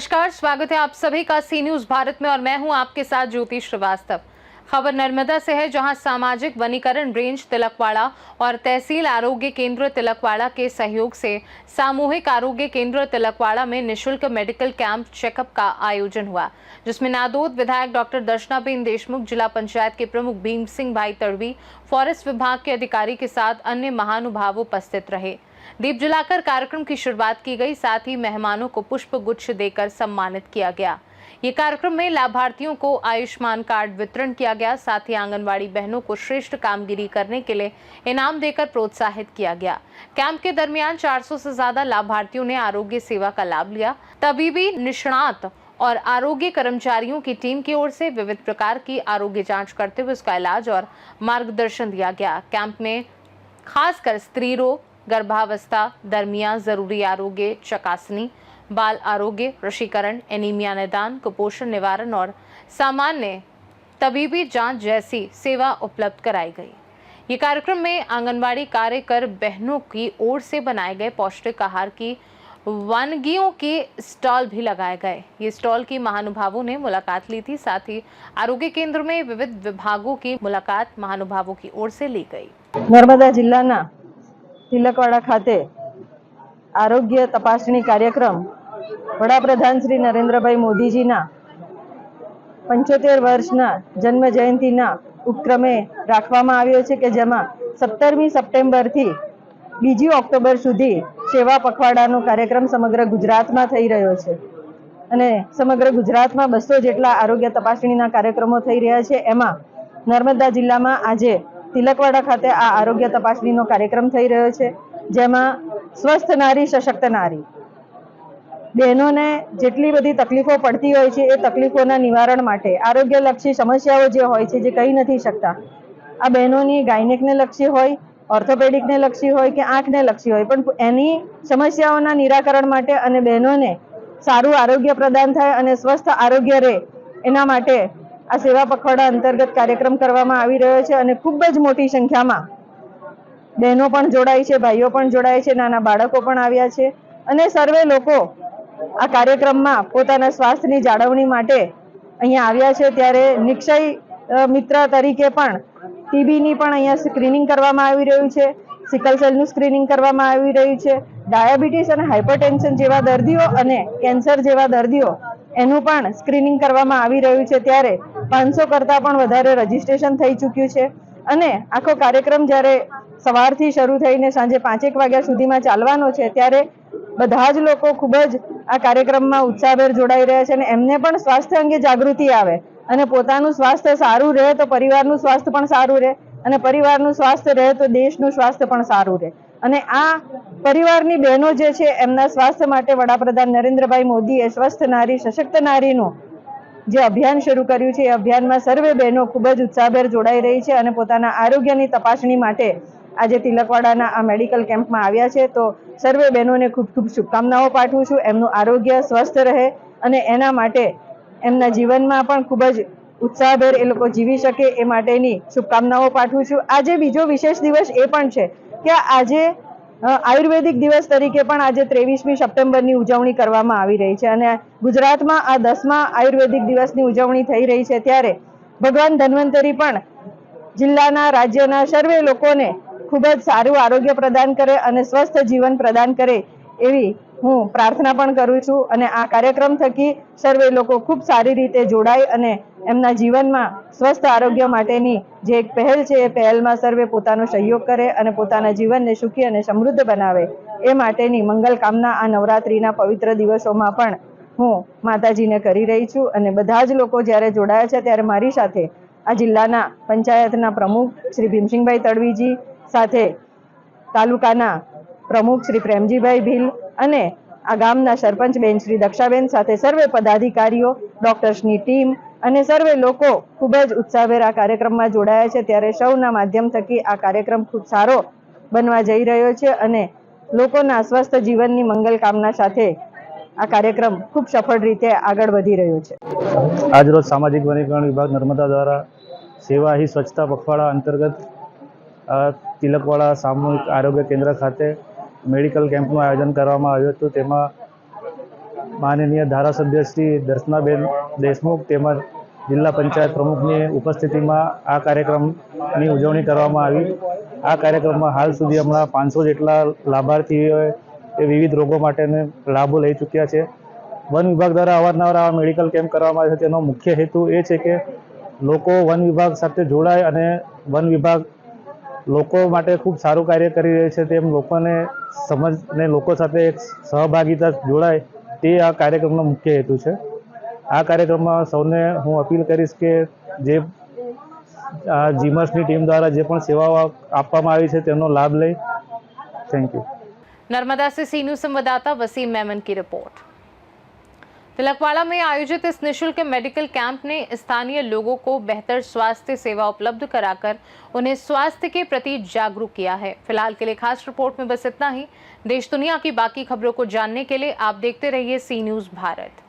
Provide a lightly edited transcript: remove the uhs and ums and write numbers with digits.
नमस्कार, स्वागत है आप सभी का सी न्यूज भारत में और मैं हूं आपके साथ ज्योति श्रीवास्तव। खबर नर्मदा से है, जहां सामाजिक वनीकरण रेंज तिलकवाड़ा और तहसील आरोग्य केंद्र तिलकवाड़ा के सहयोग से सामूहिक आरोग्य केंद्र तिलकवाड़ा में निशुल्क मेडिकल कैंप चेकअप का आयोजन हुआ, जिसमें नादौद विधायक डॉक्टर दर्शनाबेन देशमुख, जिला पंचायत के प्रमुख भीम सिंह भाई तड़वी, फॉरेस्ट विभाग के अधिकारी के साथ अन्य महानुभाव उपस्थित रहे। दीप जलाकर कार्यक्रम की शुरुआत की गई, साथ ही मेहमानों को पुष्प गुच्छ देकर सम्मानित किया गया। ये कार्यक्रम में लाभार्थियों को आयुष्मान कार्ड वितरण किया गया, साथ ही आंगनवाड़ी बहनों को श्रेष्ठ कामगिरी करने के लिए इनाम देकर प्रोत्साहित किया गया। कैंप के दरमियान 400 से ज्यादा लाभार्थियों ने आरोग्य सेवा का लाभ लिया। तबीबी निष्णात और आरोग्य कर्मचारियों की टीम की ओर से विविध प्रकार की आरोग्य जांच करते हुए उसका इलाज और मार्गदर्शन दिया गया। कैंप में खासकर स्त्री रोग, गर्भावस्था, दरमियान जरूरी आरोग्य चकासनी, बाल आरोग्य, वशीकरण, एनीमिया निदान, कुपोषण निवारण और सामान्य तबीबी जांच जैसी सेवा उपलब्ध कराई गई। ये कार्यक्रम में आंगनवाड़ी कार्यकर बहनों की ओर से बनाए गए पौष्टिक आहार की वानगियों के स्टॉल भी लगाए गए। ये स्टॉल की महानुभावों ने मुलाकात ली थी, साथ ही आरोग्य केंद्र में विविध विभागों की मुलाकात महानुभावों की ओर से ली गई। नर्मदा जिल्लाना तिलकवाड़ा खाते आरोग्य तपासणी कार्यक्रम वडाप्रधान श्री नरेंद्रभाई मोदीजीना 75 વર્ષના જન્મ જયંતિના ઉપક્રમે રાખવામાં આવ્યો છે કે જેમાં 17મી સપ્ટેમ્બરથી 2 ઓક્ટોબર સુધી સેવા પખવાડાનો કાર્યક્રમ સમગ્ર ગુજરાતમાં થઈ રહ્યો છે અને સમગ્ર ગુજરાતમાં 200 જેટલા આરોગ્ય તપાસણીના કાર્યક્રમો થઈ રહ્યા છે। એમાં નર્મદા જિલ્લામાં આજે तिलकवाड़ा खाते आ आरोग्य तपासणीनो कार्यक्रम थई रह्यो छे, जेमां स्वस्थ नारी सशक्त नारी बहनोने जेटली बधी तकलीफो पड़ती होय छे ए तकलीफोना निवारण माटे आरोग्यलक्षी समस्याओ जे होय छे जे कही नथी शकता, आ बहनोनी गायनेकने लक्षी होय, ऑर्थोपेडिकने लक्षी होय के आंखने लक्षी होय, पण एनी समस्याओना निराकरण माटे अने बहनोने सारू आरोग्य प्रदान थाय अने स्वस्थ आरोग्य रहे एना माटे आ सेवा पखवाड़ा अंतर्गत कार्यक्रम करवामां आवी रह्यो छे अने खूब ज मोटी संख्यामां बहनों पण जोड़ाई छे, भाईओ पण जोड़ाय छे, नाना बाळको पण आव्या छे अने सर्वे लोको आ कार्यक्रममां पोताना स्वास्थ्यनी जाळवणी माटे अहींया आव्या छे। त्यारे निक्षय मित्र तरीके पण टीबीनी पण अहींया स्क्रीनिंग करवामां आवी रह्युं छे, सिकल सेलनुं स्क्रीनिंग करवामां आवी रह्युं छे, डाયાબિટીસ अने हाइपरटेन्शन जेवा दर्दीओ अने केन्सर जेवा दर्दीओ एनुं पण स्क्रीनिंग करवामां आवी रह्युं छे। त्यारे 500 करता पण वधारे रजिस्ट्रेशन थई चूक्युं छे अने आखो कार्यक्रम ज्यारे सवारथी शरू थईने सांजे 5-1 वाग्या सुधीमां चालवानो छे त्यारे बधा ज लोको खूब ज आ कार्यक्रममां उत्साहभेर जोડાઈ રહ્યા છે અને એમને પણ સ્વાસ્થ્ય અંગે જાગૃતિ આવે અને પોતાનું સ્વાસ્થ્ય સારું રહે તો પરિવારનું સ્વાસ્થ્ય પણ સારું રહે અને પરિવારનું સ્વાસ્થ્ય રહે તો દેશનું સ્વાસ્થ્ય પણ સારું રહે અને આ પરિવારની બહેનો જે છે એમના સ્વાસ્થ્ય માટે વડાપ્રધાન નરેન્દ્રભાઈ મોદીએ સ્વસ્થ નારી સશક્ત નારીનું જે અભિયાન શરૂ કર્યું છે એ અભિયાનમાં સર્વે બહેનો ખૂબ જ ઉત્સાહભેર જોડાઈ રહી છે અને પોતાના આરોગ્યની તપાસણી માટે આજે તિલકવાડાના આ મેડિકલ કેમ્પમાં આવ્યા છે। તો સર્વે બહેનોને ખૂબ ખૂબ શુભકામનાઓ પાઠવું છું, એમનું આરોગ્ય સ્વસ્થ રહે અને એના માટે એમના જીવનમાં પણ ખૂબ જ ઉત્સાહભેર એ લોકો જીવી શકે એ માટેની શુભકામનાઓ પાઠવું છું। આજે બીજો વિશેષ દિવસ એ પણ છે કે આજે આયુર્વેદિક દિવસ તરીકે પણ આજે 23મી સપ્ટેમ્બરની ઉજવણી કરવામાં આવી રહી છે અને ગુજરાતમાં આ 10મા આયુર્વેદિક દિવસની ઉજવણી થઈ રહી છે। ત્યારે ભગવાન ધન્વંતરી પણ જિલ્લાના રાજ્યના સર્વે લોકોને ખૂબ જ સારું આરોગ્ય પ્રદાન કરે અને સ્વસ્થ જીવન પ્રદાન કરે એવી હું પ્રાર્થના પણ કરું છું અને આ કાર્યક્રમ થકી સર્વે લોકો ખૂબ સારી રીતે જોડાય અને એમના જીવનમાં સ્વસ્થ આરોગ્ય માટેની જે એક પહેલ છે એ પહેલમાં સર્વે પોતાનો સહયોગ કરે અને પોતાના જીવનને સુખી અને સમૃદ્ધ બનાવે એ માટેની મંગલ કામના આ નવરાત્રિના પવિત્ર દિવસોમાં પણ હું માતાજીને કરી રહી છું અને બધા જ લોકો જ્યારે જોડાયા છે ત્યારે મારી સાથે આ જિલ્લાના પંચાયતના પ્રમુખ શ્રી ભીમસિંહભાઈ તડવીજી સાથે તાલુકાના પ્રમુખ શ્રી પ્રેમજીભાઈ ભીલ અને આ ગામના સરપંચ બેન શ્રી દક્ષાબેન સાથે સર્વે પદાધિકારીઓ, ડોક્ટર્સની ટીમ અને સર્વે લોકો ખૂબ જ ઉત્સાહભેર આ કાર્યક્રમમાં જોડાયા છે। ત્યારે સૌના માધ્યમ થકી આ કાર્યક્રમ ખૂબ સારો બનવા જઈ રહ્યો છે અને લોકોના સ્વસ્થ જીવનની મંગલ કામના સાથે આ કાર્યક્રમ ખૂબ સફળ રીતે આગળ વધી રહ્યો છે। આજરોજ સામાજિક વનીકરણ વિભાગ નર્મદા દ્વારા સેવા ही સ્વચ્છતા પખવાડા અંતર્ગત તિલકવાડા સામૂહિક આરોગ્ય કેન્દ્ર ખાતે મેડિકલ કેમ્પનું આયોજન કરવામાં આવ્યું હતું। તેમાં માનનીય ધારાસભ્ય શ્રી દર્શનાબેન દેશમુખ તેમજ જિલ્લા પંચાયત પ્રમુખની ઉપસ્થિતિમાં આ કાર્યક્રમની ઉજવણી કરવામાં આવી. આ કાર્યક્રમમાં હાલ સુધી હમણાં 500 જેટલા લાભાર્થીઓએ વિવિધ રોગો માટેને લાભો લઈ ચૂક્યા છે. વન વિભાગ દ્વારા અવારનવાર આવા મેડિકલ કેમ્પ કરવામાં આવે છે. તેનો મુખ્ય હેતુ એ છે કે લોકો વન વિભાગ સાથે જોડાય અને વન વિભાગ લોકો માટે ખૂબ સારું કાર્ય કરી રહી છે તેમ લોકોને સમજને લોકો સાથે એક સહભાગિતા જોડાય તે આ કાર્યક્રમનો મુખ્ય હેતુ છે. આ કાર્યક્રમમાં સૌને હું અપીલ કરીશ કે જે જીમર્સની ટીમ દ્વારા જે પણ સેવાઓ આપવામાં આવી છે તેનો લાભ લઈ. Thank you. नर्मदा से सी न्यूज़ संवाददाता वसीम मेमन की रिपोर्ट। तिलकवाड़ा में आयोजित इस निःशुल्क मेडिकल कैंप ने स्थानीय लोगों को बेहतर स्वास्थ्य सेवा उपलब्ध कराकर उन्हें स्वास्थ्य के प्रति जागरूक किया है। फिलहाल के लिए खास रिपोर्ट में बस इतना ही। देश दुनिया की बाकी खबरों को जानने के लिए आप देखते रहिए सी न्यूज़ भारत।